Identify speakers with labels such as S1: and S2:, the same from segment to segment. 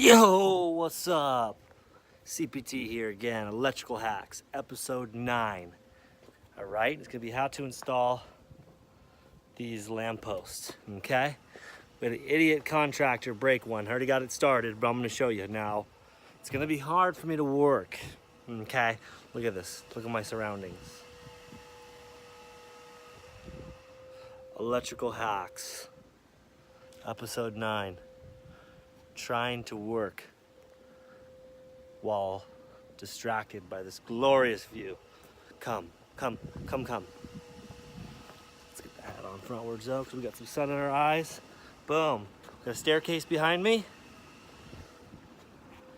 S1: Yo, what's up? CPT here again, Electrical Hacks, episode 9. All right, it's gonna be how to install these lampposts, okay? We had an idiot contractor break one. I already got it started, but I'm gonna show you now. It's gonna be hard for me to work, okay? Look at this, look at my surroundings. Electrical Hacks, episode 9. Trying to work while distracted by this glorious view. Come. Let's get the hat on frontwards though, because we got some sun in our eyes. Boom. Got a staircase behind me.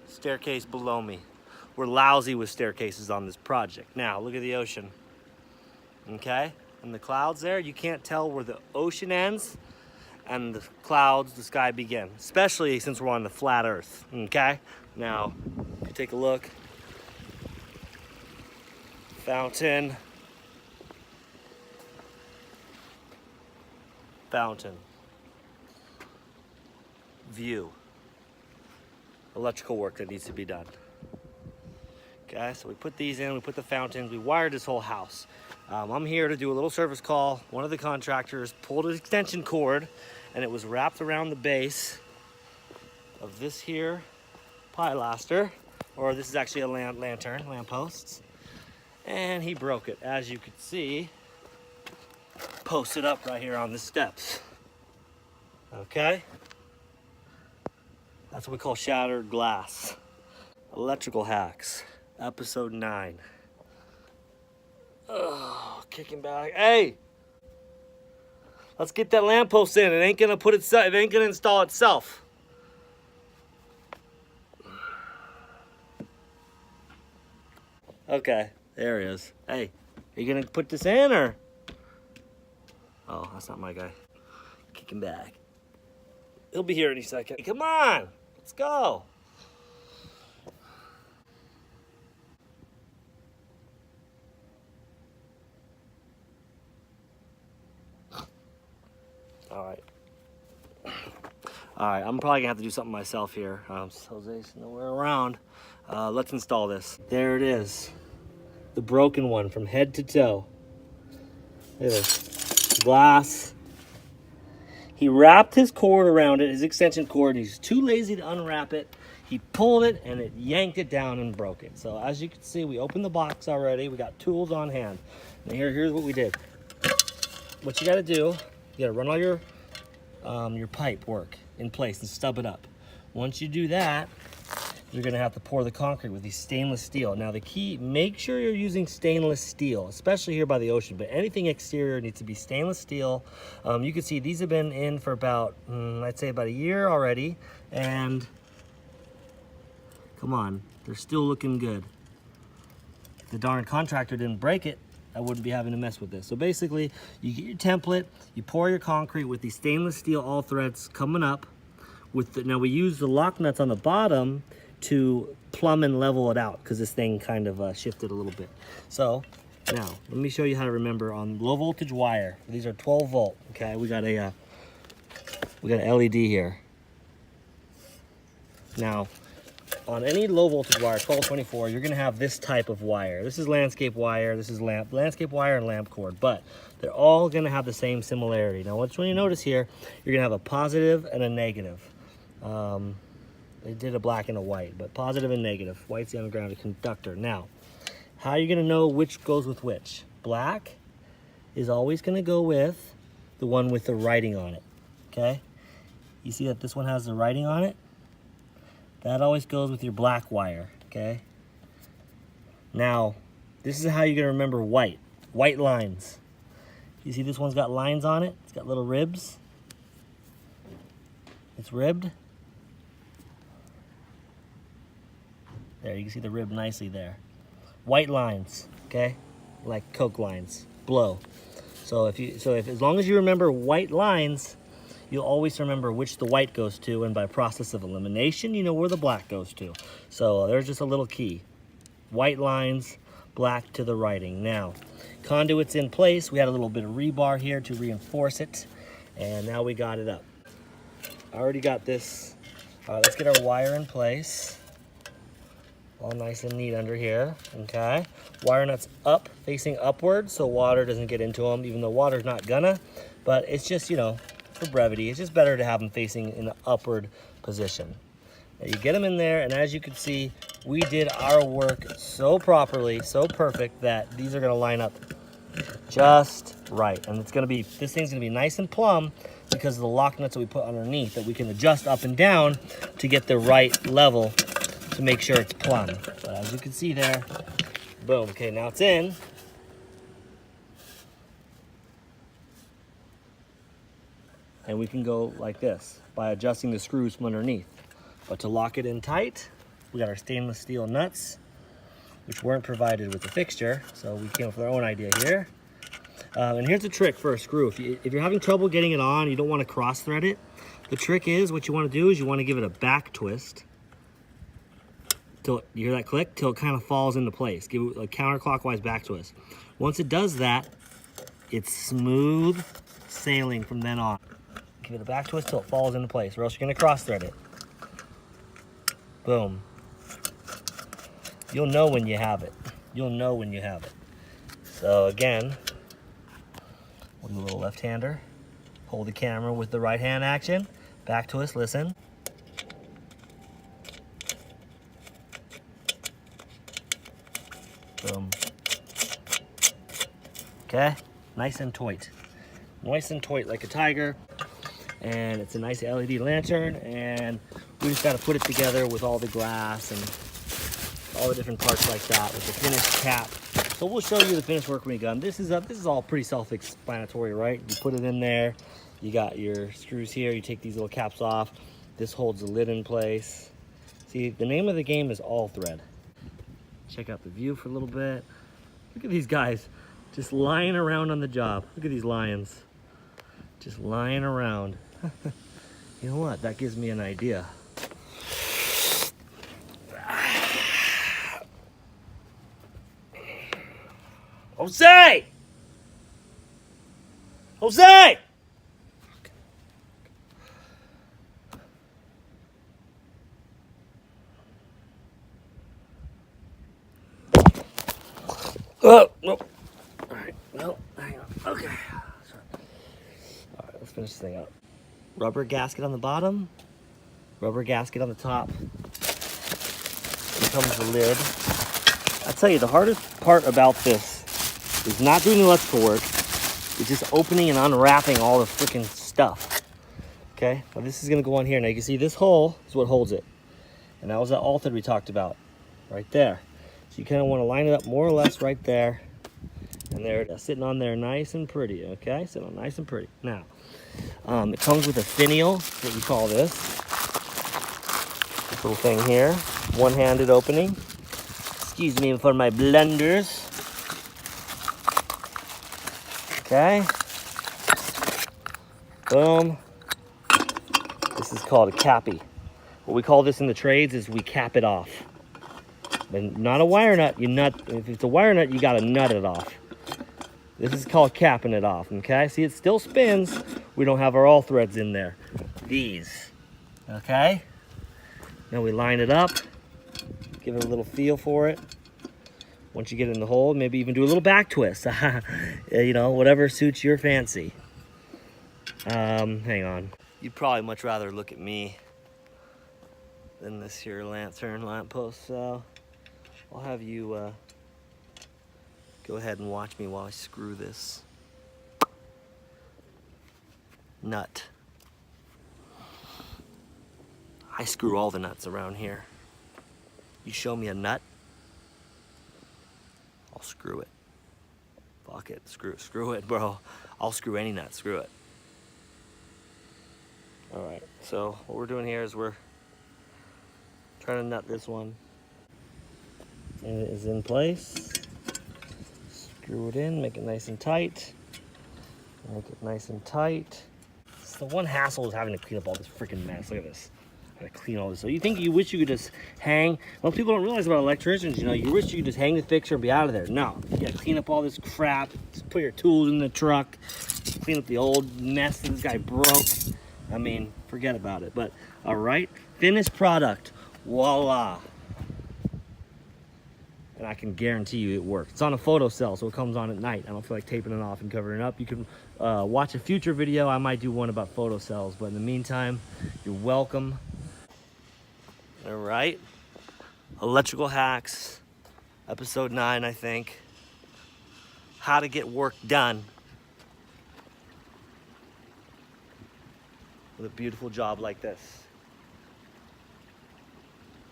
S1: Staircase below me. We're lousy with staircases on this project. Now, look at the ocean. Okay? And the clouds there, you can't tell where the ocean ends and the clouds, the sky begin, especially since we're on the flat earth, okay? Now, if you take a look, fountain, view, electrical work that needs to be done. Okay, so we put these in, we put the fountains, we wired this whole house. I'm here to do a little service call. One of the contractors pulled an extension cord and it was wrapped around the base of this here pilaster, or this is actually a lampposts, and he broke it, as you can see, posted up right here on the steps. Okay? That's what we call shattered glass. Electrical Hacks, episode 9. Oh, kicking back. Hey! Let's get that lamppost in. It ain't gonna install itself. Okay, there he is. Hey, are you gonna put this in or? Oh, that's not my guy. Kicking back. He'll be here any second. Come on, let's go. All right, I'm probably gonna have to do something myself here. Jose's nowhere around. Let's install this. There it is. The broken one from head to toe. Look at this. Glass. He wrapped his cord around it, his extension cord. He's too lazy to unwrap it. He pulled it and it yanked it down and broke it. So as you can see, we opened the box already. We got tools on hand. And here's what we did. What you gotta do, you gotta run all your pipe work in place and stub it up. Once you do that, you're gonna have to pour the concrete with these stainless steel. Now the key, make sure you're using stainless steel, especially here by the ocean, but anything exterior needs to be stainless steel. You can see these have been in for about, I'd say about a year already, and come on, they're still looking good. If the darn contractor didn't break it, I wouldn't be having to mess with this. So basically, you get your template, you pour your concrete with these stainless steel all threads coming up. Now we use the lock nuts on the bottom to plumb and level it out because this thing kind of shifted a little bit. So now let me show you how to remember on low voltage wire. These are 12 volt. Okay, we got an LED here. Now, on any low voltage wire, 1224, you're gonna have this type of wire. This is landscape wire, this is landscape wire and lamp cord, but they're all gonna have the same similarity. Now, what you notice here, you're gonna have a positive and a negative. They did a black and a white, but positive and negative. White's the ungrounded conductor. Now, how are you gonna know which goes with which? Black is always gonna go with the one with the writing on it, okay? You see that this one has the writing on it? That always goes with your black wire, okay? Now, this is how you're gonna remember white lines. You see this one's got lines on it? It's got little ribs. It's ribbed. There, you can see the rib nicely there. White lines, okay? Like Coke lines, blow. So as long as you remember white lines, you'll always remember which the white goes to, and by process of elimination, you know where the black goes to. So there's just a little key. White lines, black to the writing. Now, conduit's in place. We had a little bit of rebar here to reinforce it, and now we got it up. I already got this All right, let's get our wire in place. All nice and neat under here, okay? Wire nuts up, facing upward, so water doesn't get into them, even though water's not gonna, but it's just, you know, for brevity, it's just better to have them facing in the upward position. Now you get them in there, and as you can see, we did our work so properly, so perfect, that these are gonna line up just right. And it's gonna be, this thing's gonna be nice and plumb because of the lock nuts that we put underneath that we can adjust up and down to get the right level to make sure it's plumb. But as you can see there, boom. Okay, now it's in. And we can go like this by adjusting the screws from underneath. But to lock it in tight, we got our stainless steel nuts, which weren't provided with the fixture, so we came up with our own idea here. And here's the trick for a screw. If you're having trouble getting it on, you don't want to cross thread it, the trick is, what you want to do is you want to give it a back twist. Till, you hear that click? Till it kind of falls into place. Give it a counterclockwise back twist. Once it does that, it's smooth sailing from then on. Give it a back twist till it falls into place, or else you're going to cross thread it. Boom. You'll know when you have it. You'll know when you have it. So again, with a little left-hander, hold the camera with the right hand action, back twist, listen. Boom. Okay, nice and taut. Nice and taut like a tiger. And it's a nice LED lantern, and we just got to put it together with all the glass and all the different parts like that with the finished cap. So we'll show you the finished work when we done. This is all pretty self-explanatory, right? You put it in there, you got your screws here, you take these little caps off. This holds the lid in place. See, the name of the game is all thread. Check out the view for a little bit. Look at these guys just lying around on the job. Look at these lions just lying around. You know what? That gives me an idea. Jose! Jose! Oh, no. All right, no, hang on. Okay. Sorry. All right, let's finish this thing up. Rubber gasket on the bottom, rubber gasket on the top. Here comes the lid. I'll tell you, the hardest part about this is not doing the electrical work. It's just opening and unwrapping all the freaking stuff. Okay, well, this is gonna go on here. Now you can see this hole is what holds it. And that was that all thread we talked about, right there. So you kind of want to line it up more or less right there. And there it is, sitting on there nice and pretty, okay? Sitting on nice and pretty. Now, it comes with a finial, what we call this. This little thing here, one-handed opening. Excuse me for my blunders. Okay. Boom. This is called a cappy. What we call this in the trades is we cap it off. But not a wire nut, you nut. If it's a wire nut, you gotta nut it off. This is called capping it off, okay? See, it still spins. We don't have our all threads in there. These, okay? Now we line it up, give it a little feel for it. Once you get it in the hole, maybe even do a little back twist. You know, whatever suits your fancy. Hang on. You'd probably much rather look at me than this here lamppost, so I'll have you go ahead and watch me while I screw this nut. I screw all the nuts around here. You show me a nut, I'll screw it. Fuck it, screw it, bro. I'll screw any nut, screw it. All right, so what we're doing here is we're trying to nut this one. And it is in place. Screw it in, make it nice and tight. Make it nice and tight. So the one hassle is having to clean up all this freaking mess. Look at this. I gotta clean all this. So you wish you could just hang. Well, people don't realize about electricians, you know, you wish you could just hang the fixture and be out of there. No, you gotta clean up all this crap. Just put your tools in the truck. Clean up the old mess that this guy broke. I mean, forget about it. But all right, Finished product. Voila. And I can guarantee you it works. It's on a photo cell, so it comes on at night. I don't feel like taping it off and covering it up. You can watch a future video. I might do one about photo cells, but in the meantime, you're welcome. All right. Electrical hacks, episode 9, I think. How to get work done with a beautiful job like this.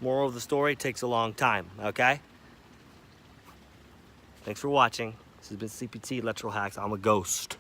S1: Moral of the story, takes a long time, okay? Thanks for watching. This has been CPT Electrical Hacks. I'm a ghost.